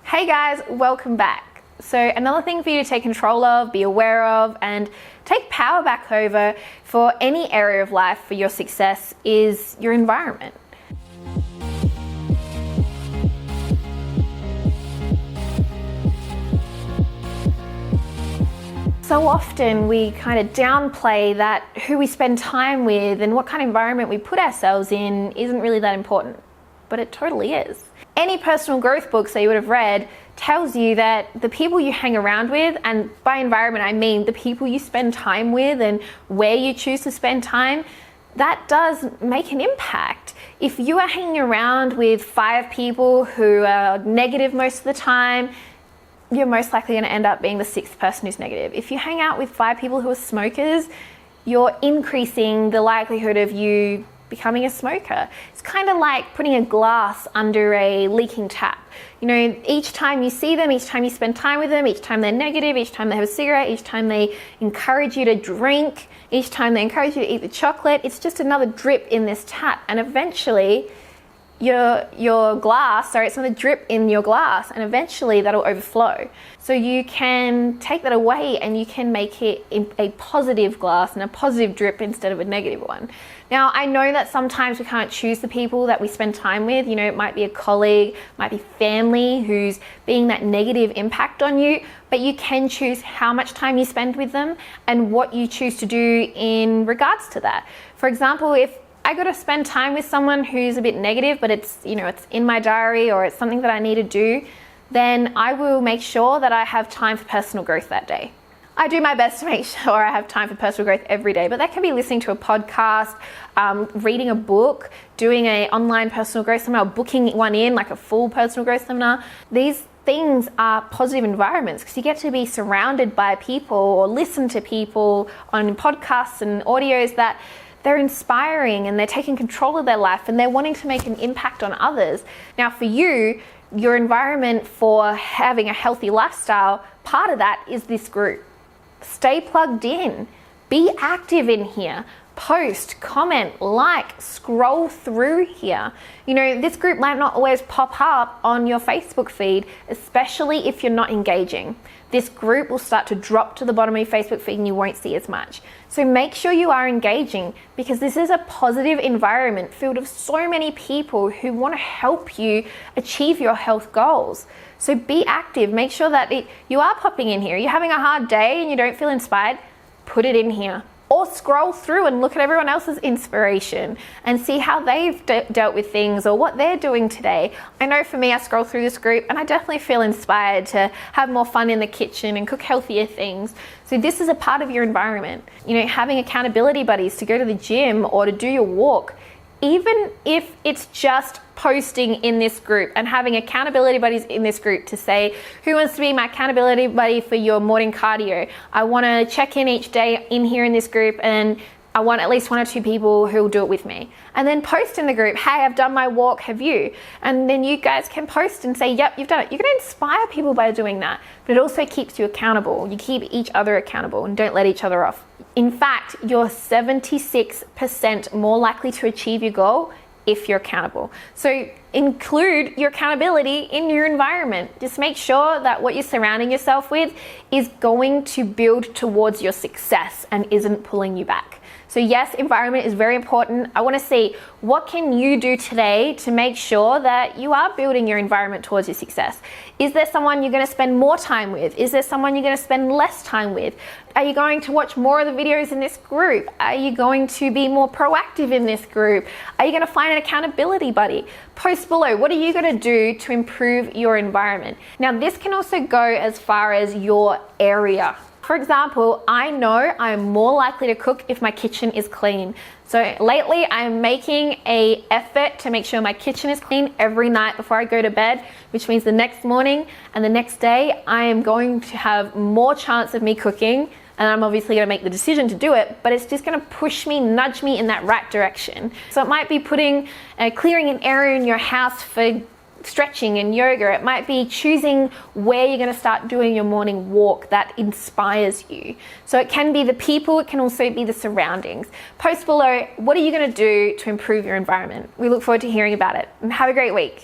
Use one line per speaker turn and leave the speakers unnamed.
Hey guys, welcome back. So another thing for you to take control of, be aware of, and take power back over for any area of life for your success is your environment. So often we kind of downplay that who we spend time with and what kind of environment we put ourselves in isn't really that important, but it totally is. Any personal growth books that you would have read tells you that the people you hang around with, and by environment I mean the people you spend time with and where you choose to spend time, that does make an impact. If you are hanging around with 5 people who are negative most of the time, you're most likely going to end up being the 6th person who's negative. If you hang out with 5 people who are smokers, you're increasing the likelihood of you becoming a smoker. It's kind of like putting a glass under a leaking tap. You know, each time you see them, each time you spend time with them, each time they're negative, each time they have a cigarette, each time they encourage you to drink, each time they encourage you to eat the chocolate, it's just another drip in this tap. And eventually your glass, it's another drip in your glass, and eventually that'll overflow. So you can take that away and you can make it a positive glass and a positive drip instead of a negative one. Now, I know that sometimes we can't choose the people that we spend time with. You know, it might be a colleague, it might be family who's being that negative impact on you, but you can choose how much time you spend with them and what you choose to do in regards to that. For example, if I got to spend time with someone who's a bit negative, but it's in my diary or it's something that I need to do, then I will make sure that I have time for personal growth that day. I do my best to make sure I have time for personal growth every day, but that can be listening to a podcast, reading a book, doing an online personal growth seminar, booking one in, like a full personal growth seminar. These things are positive environments because you get to be surrounded by people or listen to people on podcasts and audios that they're inspiring and they're taking control of their life and they're wanting to make an impact on others. Now for you, your environment for having a healthy lifestyle, part of that is this group. Stay plugged in, be active in here, post, comment, like, scroll through here. You know, this group might not always pop up on your Facebook feed, especially if you're not engaging. This group will start to drop to the bottom of your Facebook feed and you won't see as much. So make sure you are engaging because this is a positive environment filled with so many people who want to help you achieve your health goals. So be active, make sure that you are popping in here. You're having a hard day and you don't feel inspired, put it in here. Or scroll through and look at everyone else's inspiration and see how they've dealt with things or what they're doing today. I know for me, I scroll through this group and I definitely feel inspired to have more fun in the kitchen and cook healthier things. So this is a part of your environment. You know, having accountability buddies to go to the gym or to do your walk, even if it's just posting in this group and having accountability buddies in this group to say, who wants to be my accountability buddy for your morning cardio? I want to check in each day in here in this group and I want at least 1 or 2 people who will do it with me. And then post in the group, hey, I've done my walk, have you? And then you guys can post and say, yep, you've done it. You're going to inspire people by doing that, but it also keeps you accountable. You keep each other accountable and don't let each other off. In fact, you're 76% more likely to achieve your goal if you're accountable. So include your accountability in your environment. Just make sure that what you're surrounding yourself with is going to build towards your success and isn't pulling you back. So yes, environment is very important. I want to see what can you do today to make sure that you are building your environment towards your success. Is there someone you're going to spend more time with? Is there someone you're going to spend less time with? Are you going to watch more of the videos in this group? Are you going to be more proactive in this group? Are you going to find an accountability buddy? Post below, what are you going to do to improve your environment? Now, this can also go as far as your area. For example, I know I'm more likely to cook if my kitchen is clean. So lately I'm making an effort to make sure my kitchen is clean every night before I go to bed, which means the next morning and the next day I am going to have more chance of me cooking, and I'm obviously going to make the decision to do it, but it's just going to push me, nudge me in that right direction. So it might be clearing an area in your house for stretching and yoga. It might be choosing where you're going to start doing your morning walk that inspires you. So it can be the people, it can also be the surroundings. Post below, what are you going to do to improve your environment? We look forward to hearing about it, and have a great week.